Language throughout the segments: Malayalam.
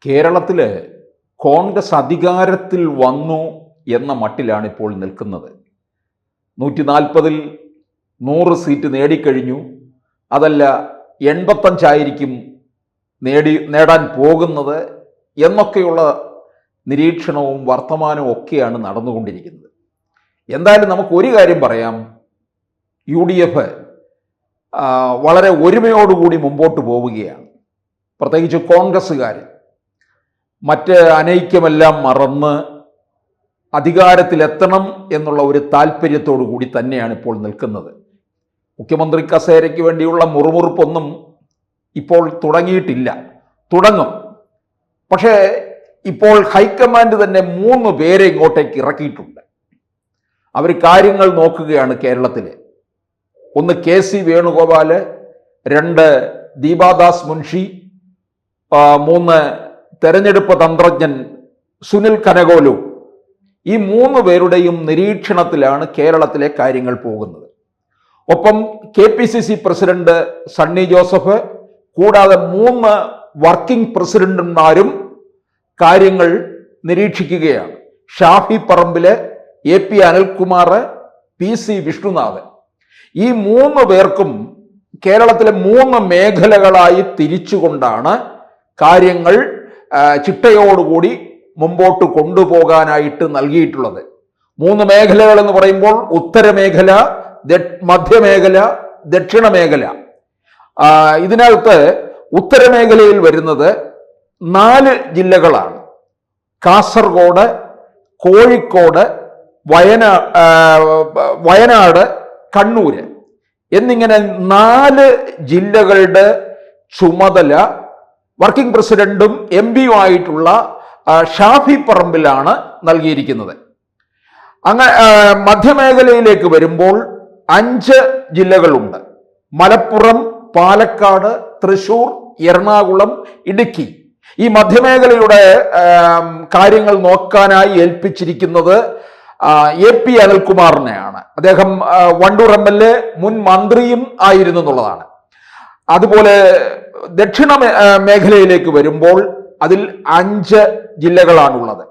കേരളത്തിൽ കോൺഗ്രസ് അധികാരത്തിൽ വന്നു എന്ന മട്ടിലാണ് ഇപ്പോൾ നിൽക്കുന്നത്. 140-ൽ 100 സീറ്റ് നേടിക്കഴിഞ്ഞു. അതല്ല 85 നേടാൻ പോകുന്നത് എന്നൊക്കെയുള്ള നിരീക്ഷണവും വർത്തമാനവും ഒക്കെയാണ് നടന്നുകൊണ്ടിരിക്കുന്നത്. എന്തായാലും നമുക്ക് ഒരു കാര്യം പറയാം, UDF വളരെ ഒരുമയോടുകൂടി മുമ്പോട്ട് പോവുകയാണ്. പ്രത്യേകിച്ച് കോൺഗ്രസ്സുകാർ മറ്റ് അനൈക്യമെല്ലാം മറന്ന് അധികാരത്തിലെത്തണം എന്നുള്ള ഒരു താല്പര്യത്തോടു കൂടി തന്നെയാണ് ഇപ്പോൾ നിൽക്കുന്നത്. മുഖ്യമന്ത്രി കസേരയ്ക്ക് വേണ്ടിയുള്ള മുറുമുറുപ്പൊന്നും ഇപ്പോൾ തുടങ്ങിയിട്ടില്ല, തുടങ്ങും. പക്ഷേ ഇപ്പോൾ ഹൈക്കമാൻഡ് തന്നെ 3 പേരെ ഇങ്ങോട്ടേക്ക് ഇറക്കിയിട്ടുണ്ട്. അവർ കാര്യങ്ങൾ നോക്കുകയാണ് കേരളത്തിൽ. 1 KC വേണുഗോപാൽ, 2 ദീപാദാസ് മുൻഷി, 3 തെരഞ്ഞെടുപ്പ് തന്ത്രജ്ഞൻ സുനിൽ കനകോലു. ഈ 3 പേരുടെയും നിരീക്ഷണത്തിലാണ് കേരളത്തിലെ കാര്യങ്ങൾ പോകുന്നത്. ഒപ്പം KPCC പ്രസിഡന്റ് സണ്ണി ജോസഫ്, കൂടാതെ 3 വർക്കിംഗ് പ്രസിഡന്റുമാരും കാര്യങ്ങൾ നിരീക്ഷിക്കുകയാണ്. ഷാഫി പറമ്പില്, AP അനിൽകുമാർ, PC വിഷ്ണുനാഥ്. ഈ 3 പേർക്കും കേരളത്തിലെ 3 മേഖലകളായി തിരിച്ചുകൊണ്ടാണ് കാര്യങ്ങൾ ചിട്ടയോടുകൂടി മുമ്പോട്ട് കൊണ്ടുപോകാനായിട്ട് നൽകിയിട്ടുള്ളത്. 3 മേഖലകൾ എന്ന് പറയുമ്പോൾ ഉത്തരമേഖല, മധ്യമേഖല, ദക്ഷിണ മേഖല. ഇതിനകത്ത് ഉത്തരമേഖലയിൽ വരുന്നത് 4 ജില്ലകളാണ്. കാസർഗോഡ്, കോഴിക്കോട്, വയനാട്, കണ്ണൂര് എന്നിങ്ങനെ 4 ജില്ലകളുടെ ചുമതല വർക്കിംഗ് പ്രസിഡന്റും MP ആയിട്ടുള്ള ഷാഫി പറമ്പിലാണ് നൽകിയിരിക്കുന്നത്. മധ്യമേഖലയിലേക്ക് വരുമ്പോൾ 5 ജില്ലകളുണ്ട്. മലപ്പുറം, പാലക്കാട്, തൃശൂർ, എറണാകുളം, ഇടുക്കി. ഈ മധ്യമേഖലയുടെ കാര്യങ്ങൾ നോക്കാനായി ഏൽപ്പിച്ചിരിക്കുന്നത് AP അനിൽകുമാറിനെയാണ്. അദ്ദേഹം വണ്ടൂർ MLA, മുൻ മന്ത്രിയും ആയിരുന്നു എന്നുള്ളതാണ്. അതുപോലെ ദക്ഷിണ മേഖലയിലേക്ക് വരുമ്പോൾ അതിൽ 5 ജില്ലകളാണുള്ളത്.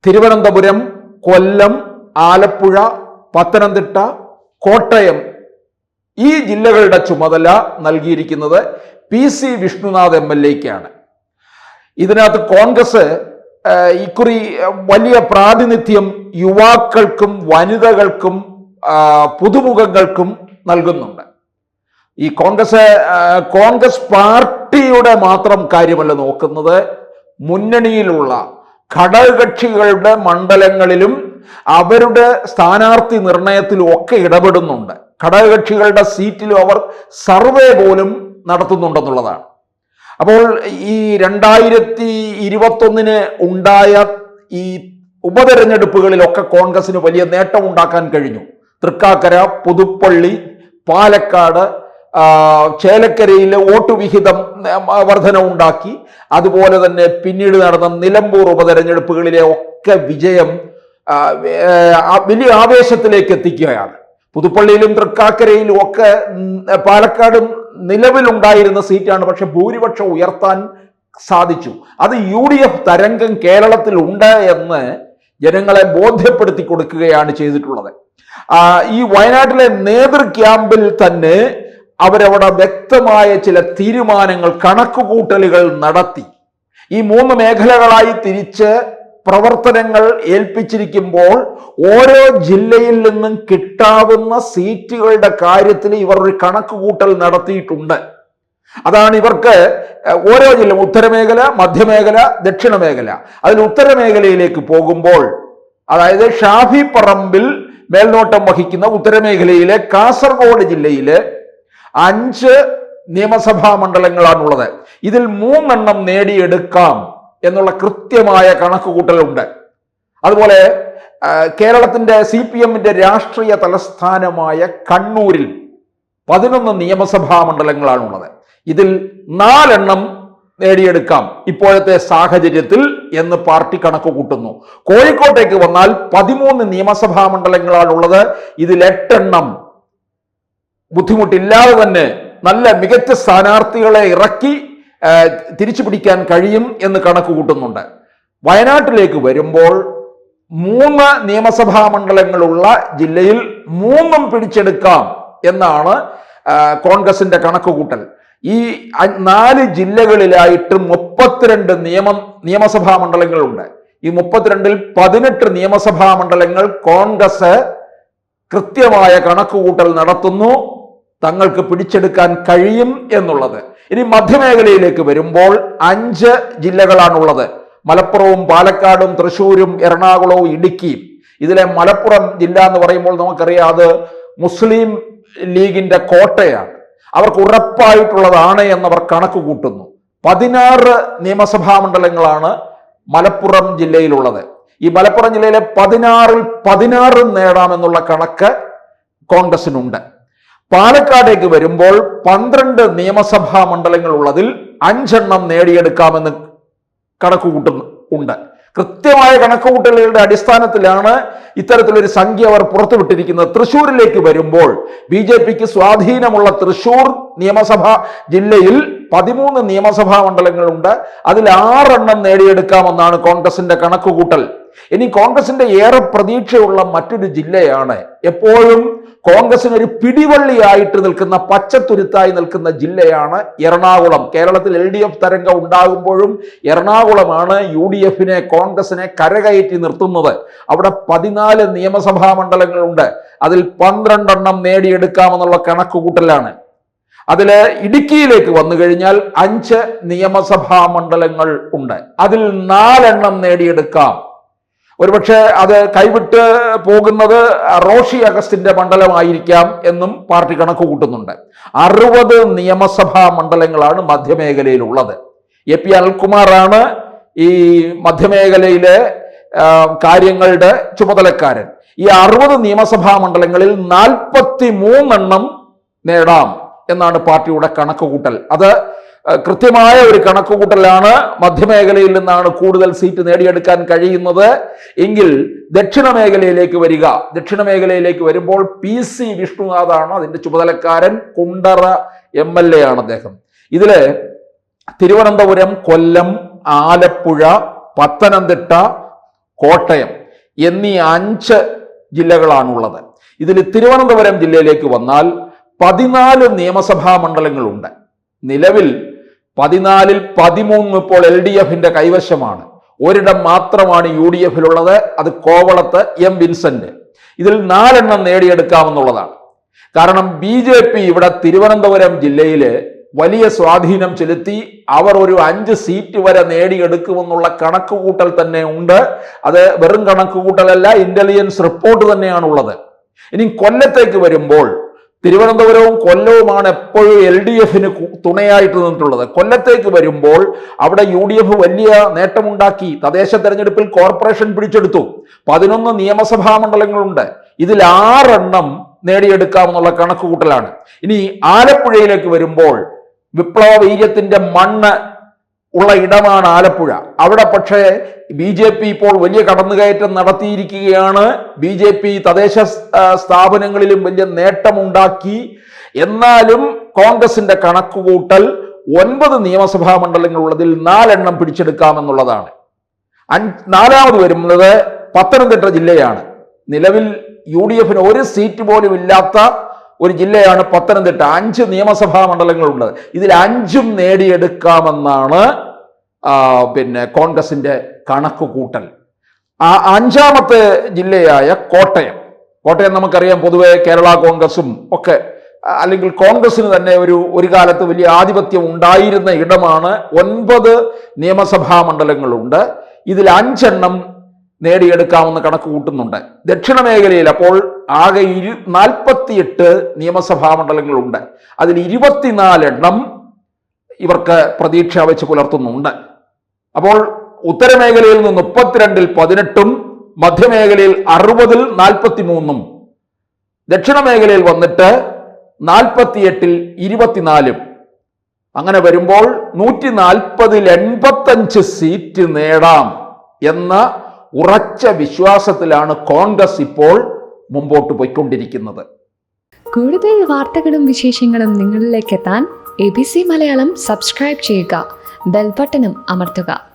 തിരുവനന്തപുരം, കൊല്ലം, ആലപ്പുഴ, പത്തനംതിട്ട, കോട്ടയം. ഈ ജില്ലകളുടെ ചുമതല നൽകിയിരിക്കുന്നത് PC വിഷ്ണുനാഥ് MLAക്കാണ്. ഇതിനകത്ത് കോൺഗ്രസ് ഇക്കുറി വലിയ പ്രാതിനിധ്യം യുവാക്കൾക്കും വനിതകൾക്കും പുതുമുഖങ്ങൾക്കും നൽകുന്നുണ്ട്. ഈ കോൺഗ്രസ് പാർട്ടിയുടെ മാത്രം കാര്യമല്ല നോക്കുന്നത്, മുന്നണിയിലുള്ള ഘടകകക്ഷികളുടെ മണ്ഡലങ്ങളിലും അവരുടെ സ്ഥാനാർത്ഥി നിർണയത്തിലും ഒക്കെ ഇടപെടുന്നുണ്ട്. ഘടകകക്ഷികളുടെ സീറ്റിലും അവർ സർവേ പോലും നടത്തുന്നുണ്ടെന്നുള്ളതാണ്. അപ്പോൾ ഈ 2021 ഉണ്ടായ ഈ ഉപതെരഞ്ഞെടുപ്പുകളിലൊക്കെ കോൺഗ്രസിന് വലിയ നേട്ടം ഉണ്ടാക്കാൻ കഴിഞ്ഞു. തൃക്കാക്കര, പുതുപ്പള്ളി, പാലക്കാട്, ചേലക്കരയിലെ വോട്ട് വിഹിതം വർധന ഉണ്ടാക്കി. അതുപോലെ തന്നെ പിന്നീട് നടന്ന നിലമ്പൂർ ഉപതെരഞ്ഞെടുപ്പുകളിലെ ഒക്കെ വിജയം വലിയ ആവേശത്തിലേക്ക് എത്തിക്കുകയാണ്. പുതുപ്പള്ളിയിലും തൃക്കാക്കരയിലും ഒക്കെ പാലക്കാടും നിലവിലുണ്ടായിരുന്ന സീറ്റാണ്, പക്ഷെ ഭൂരിപക്ഷം ഉയർത്താൻ സാധിച്ചു. അത് UDF തരംഗം കേരളത്തിൽ ഉണ്ട് എന്ന് ജനങ്ങളെ ബോധ്യപ്പെടുത്തി കൊടുക്കുകയാണ് ചെയ്തിട്ടുള്ളത്. ഈ വയനാട്ടിലെ നേതൃ ക്യാമ്പിൽ തന്നെ അവരവിടെ വ്യക്തമായ ചില തീരുമാനങ്ങൾ, കണക്കുകൂട്ടലുകൾ നടത്തി. ഈ 3 മേഖലകളായി തിരിച്ച് പ്രവർത്തനങ്ങൾ ഏൽപ്പിച്ചിരിക്കുമ്പോൾ ഓരോ ജില്ലയിൽ നിന്നും കിട്ടാവുന്ന സീറ്റുകളുടെ കാര്യത്തിൽ ഇവർ ഒരു കണക്കുകൂട്ടൽ നടത്തിയിട്ടുണ്ട്. അതാണ് ഇവർക്ക് ഓരോ ജില്ല, ഉത്തരമേഖല, മധ്യമേഖല, ദക്ഷിണ മേഖല. അതിൽ ഉത്തരമേഖലയിലേക്ക് പോകുമ്പോൾ, അതായത് ഷാഫി പറമ്പിൽ മേൽനോട്ടം വഹിക്കുന്ന ഉത്തരമേഖലയിലെ കാസർഗോഡ് ജില്ലയില് 5 നിയമസഭാ മണ്ഡലങ്ങളാണുള്ളത്. ഇതിൽ 3 നേടിയെടുക്കാം എന്നുള്ള കൃത്യമായ കണക്കുകൂട്ടലുണ്ട്. അതുപോലെ കേരളത്തിന്റെ CPMന്റെ രാഷ്ട്രീയ തലസ്ഥാനമായ കണ്ണൂരിൽ 11 നിയമസഭാ മണ്ഡലങ്ങളാണുള്ളത്. ഇതിൽ 4 നേടിയെടുക്കാം ഇപ്പോഴത്തെ സാഹചര്യത്തിൽ എന്ന് പാർട്ടി കണക്ക് കൂട്ടുന്നു. കോഴിക്കോട്ടേക്ക് വന്നാൽ 13 നിയമസഭാ മണ്ഡലങ്ങളാണുള്ളത്. ഇതിൽ 8 ബുദ്ധിമുട്ടില്ലാതെ തന്നെ നല്ല മികച്ച സ്ഥാനാർത്ഥികളെ ഇറക്കി തിരിച്ചു പിടിക്കാൻ കഴിയും എന്ന് കണക്ക് കൂട്ടുന്നുണ്ട്. വയനാട്ടിലേക്ക് വരുമ്പോൾ 3 നിയമസഭാ മണ്ഡലങ്ങളുള്ള ജില്ലയിൽ 3 പിടിച്ചെടുക്കാം എന്നാണ് കോൺഗ്രസിന്റെ കണക്കുകൂട്ടൽ. ഈ 4 ജില്ലകളിലായിട്ട് 32 നിയമസഭാ മണ്ഡലങ്ങളുണ്ട്. ഈ 32-ൽ 18 നിയമസഭാ മണ്ഡലങ്ങൾ കോൺഗ്രസ് കൃത്യമായ കണക്കുകൂട്ടൽ നടത്തുന്നു, തങ്ങൾക്ക് പിടിച്ചെടുക്കാൻ കഴിയും എന്നുള്ളത്. ഇനി മധ്യമേഖലയിലേക്ക് വരുമ്പോൾ 5 ജില്ലകളാണുള്ളത്. മലപ്പുറവും പാലക്കാടും തൃശ്ശൂരും എറണാകുളവും ഇടുക്കിയും. ഇതിലെ മലപ്പുറം ജില്ല എന്ന് പറയുമ്പോൾ നമുക്കറിയാം അത് മുസ്ലിം ലീഗിന്റെ കോട്ടയാണ്. അവർക്ക് ഉറപ്പായിട്ടുള്ളതാണ് എന്നവർ കണക്ക് കൂട്ടുന്നു. 16 നിയമസഭാ മണ്ഡലങ്ങളാണ് മലപ്പുറം ജില്ലയിലുള്ളത്. ഈ മലപ്പുറം ജില്ലയിലെ 16-ൽ 16 നേടാമെന്നുള്ള കണക്ക് കോൺഗ്രസിനുണ്ട്. പാലക്കാടേക്ക് വരുമ്പോൾ 12 നിയമസഭാ മണ്ഡലങ്ങൾ ഉള്ളതിൽ 5 നേടിയെടുക്കാമെന്ന് കണക്കുകൂട്ടുന്നുണ്ട്. കൃത്യമായ കണക്കുകൂട്ടലുകളുടെ അടിസ്ഥാനത്തിലാണ് ഇത്തരത്തിലൊരു സംഖ്യ അവർ പുറത്തുവിട്ടിരിക്കുന്നത്. തൃശ്ശൂരിലേക്ക് വരുമ്പോൾ BJPക്ക് സ്വാധീനമുള്ള തൃശ്ശൂർ നിയമസഭാ ജില്ലയിൽ 13 നിയമസഭാ മണ്ഡലങ്ങളുണ്ട്. അതിൽ 6 നേടിയെടുക്കാമെന്നാണ് കോൺഗ്രസിന്റെ കണക്കുകൂട്ടൽ. ഇനി കോൺഗ്രസിന്റെ ഏറെ പ്രതീക്ഷയുള്ള മറ്റൊരു ജില്ലയാണ്, എപ്പോഴും കോൺഗ്രസിന് ഒരു പിടിവള്ളിയായിട്ട് നിൽക്കുന്ന, പച്ചത്തുരുത്തായി നിൽക്കുന്ന ജില്ലയാണ് എറണാകുളം. കേരളത്തിൽ LDF തരംഗം ഉണ്ടാകുമ്പോഴും എറണാകുളമാണ് UDFനെ, കോൺഗ്രസിനെ കരകയറ്റി നിർത്തുന്നത്. അവിടെ 14 നിയമസഭാ മണ്ഡലങ്ങളുണ്ട്. അതിൽ 12 നേടിയെടുക്കാമെന്നുള്ള കണക്കുകൂട്ടലാണ്. അതിൽ ഇടുക്കിയിലേക്ക് വന്നു കഴിഞ്ഞാൽ 5 നിയമസഭാ മണ്ഡലങ്ങൾ ഉണ്ട്. അതിൽ 4 നേടിയെടുക്കാം. ഒരുപക്ഷെ അത് കൈവിട്ട് പോകുന്നത് റോഷി അഗസ്റ്റിന്റെ മണ്ഡലമായിരിക്കാം എന്നും പാർട്ടി കണക്ക് കൂട്ടുന്നുണ്ട്. 60 നിയമസഭാ മണ്ഡലങ്ങളാണ് മധ്യമേഖലയിലുള്ളത്. AP അനിൽകുമാറാണ് ഈ മധ്യമേഖലയിലെ കാര്യങ്ങളുടെ ചുമതലക്കാരൻ. ഈ 60 നിയമസഭാ മണ്ഡലങ്ങളിൽ 43 നേടാം എന്നാണ് പാർട്ടിയുടെ കണക്കുകൂട്ടൽ. അത് കൃത്യമായ ഒരു കണക്കുകൂട്ടലാണ്. മധ്യമേഖലയിൽ നിന്നാണ് കൂടുതൽ സീറ്റ് നേടിയെടുക്കാൻ കഴിയുന്നത് എങ്കിൽ ദക്ഷിണ മേഖലയിലേക്ക് വരിക. ദക്ഷിണ മേഖലയിലേക്ക് വരുമ്പോൾ PC വിഷ്ണുനാഥാണ് അതിന്റെ ചുമതലക്കാരൻ. കുണ്ടറ MLA ആണ് അദ്ദേഹം. ഇതില് തിരുവനന്തപുരം, കൊല്ലം, ആലപ്പുഴ, പത്തനംതിട്ട, കോട്ടയം എന്നീ 5 ജില്ലകളാണുള്ളത്. ഇതിൽ തിരുവനന്തപുരം ജില്ലയിലേക്ക് വന്നാൽ 14 നിയമസഭാ മണ്ഡലങ്ങളുണ്ട്. നിലവിൽ 14-ൽ 13 ഇപ്പോൾ LDFന്റെ കൈവശമാണ്. ഒരിടം മാത്രമാണ് UDFിലുള്ളത്, അത് കോവളത്ത് M വിൻസെന്റ്. ഇതിൽ 4 നേടിയെടുക്കാമെന്നുള്ളതാണ്. കാരണം BJP ഇവിടെ തിരുവനന്തപുരം ജില്ലയിൽ വലിയ സ്വാധീനം ചെലുത്തി അവർ ഒരു 5 സീറ്റ് വരെ നേടിയെടുക്കുമെന്നുള്ള കണക്കുകൂട്ടൽ തന്നെ ഉണ്ട്. അത് വെറും കണക്കുകൂട്ടലല്ല, ഇന്റലിജൻസ് റിപ്പോർട്ട് തന്നെയാണുള്ളത്. ഇനി കൊല്ലത്തേക്ക് വരുമ്പോൾ തിരുവനന്തപുരവും കൊല്ലവുമാണ് എപ്പോഴും LDFന് തുണയായിട്ട് നിന്നിട്ടുള്ളത്. കൊല്ലത്തേക്ക് വരുമ്പോൾ അവിടെ UDF വലിയ നേട്ടമുണ്ടാക്കി. തദ്ദേശ തെരഞ്ഞെടുപ്പിൽ കോർപ്പറേഷൻ പിടിച്ചെടുത്തു. 11 നിയമസഭാ മണ്ഡലങ്ങളുണ്ട്. ഇതിൽ 6 നേടിയെടുക്കാമെന്നുള്ള കണക്കുകൂട്ടലാണ്. ഇനി ആലപ്പുഴയിലേക്ക് വരുമ്പോൾ വിപ്ലവ വീര്യത്തിന്റെ മണ്ണ് ഉള്ള ഇടമാണ് ആലപ്പുഴ. അവിടെ പക്ഷേ BJP ഇപ്പോൾ വലിയ കടന്നുകയറ്റം നടത്തിയിരിക്കുകയാണ്. BJP തദ്ദേശ സ്ഥാപനങ്ങളിലും വലിയ നേട്ടമുണ്ടാക്കി. എന്നാലും കോൺഗ്രസിന്റെ കണക്കുകൂട്ടൽ 9 നിയമസഭാ മണ്ഡലങ്ങളുള്ളതിൽ 4 പിടിച്ചെടുക്കാമെന്നുള്ളതാണ്. 4ാമത് വരുന്നത് പത്തനംതിട്ട ജില്ലയാണ്. നിലവിൽ UDFന് ഒരു സീറ്റ് പോലും ഇല്ലാത്ത ഒരു ജില്ലയാണ് പത്തനംതിട്ട. 5 നിയമസഭാ മണ്ഡലങ്ങളുണ്ട്. ഇതിൽ 5 നേടിയെടുക്കാമെന്നാണ് കോൺഗ്രസിന്റെ കണക്കുകൂട്ടൽ. 5ാമത്തെ ജില്ലയായ കോട്ടയം നമുക്കറിയാം, പൊതുവെ കേരള കോൺഗ്രസും ഒക്കെ അല്ലെങ്കിൽ കോൺഗ്രസിന് തന്നെ ഒരു കാലത്ത് വലിയ ആധിപത്യം ഉണ്ടായിരുന്ന ഇടമാണ്. 9 നിയമസഭാ മണ്ഡലങ്ങളുണ്ട്. ഇതിൽ 5 നേടിയെടുക്കാമെന്ന് കണക്ക് കൂട്ടുന്നുണ്ട്. ദക്ഷിണ മേഖലയിൽ അപ്പോൾ ആകെ 48 നിയമസഭാ മണ്ഡലങ്ങളുണ്ട്. അതിൽ 24 ഇവർക്ക് പ്രതീക്ഷ വെച്ച് പുലർത്തുന്നുണ്ട്. അപ്പോൾ ഉത്തരമേഖലയിൽ നിന്ന് 32-ൽ 18, മധ്യമേഖലയിൽ 60-ൽ 43, ദക്ഷിണ മേഖലയിൽ വന്നിട്ട് 48-ൽ 24. അങ്ങനെ വരുമ്പോൾ 140-ൽ 85 സീറ്റ് നേടാം എന്ന ഉറച്ച വിശ്വാസത്തിലാണ് കോൺഗ്രസ് ഇപ്പോൾ മുമ്പോട്ട് പോയിക്കൊണ്ടിരിക്കുന്നത്. കൂടുതൽ വാർത്തകളും വിശേഷങ്ങളും നിങ്ങളിലേക്ക് എത്താൻ ABC മലയാളം സബ്സ്ക്രൈബ് ചെയ്യുക, ബെൽ ബട്ടണും അമർത്തുക.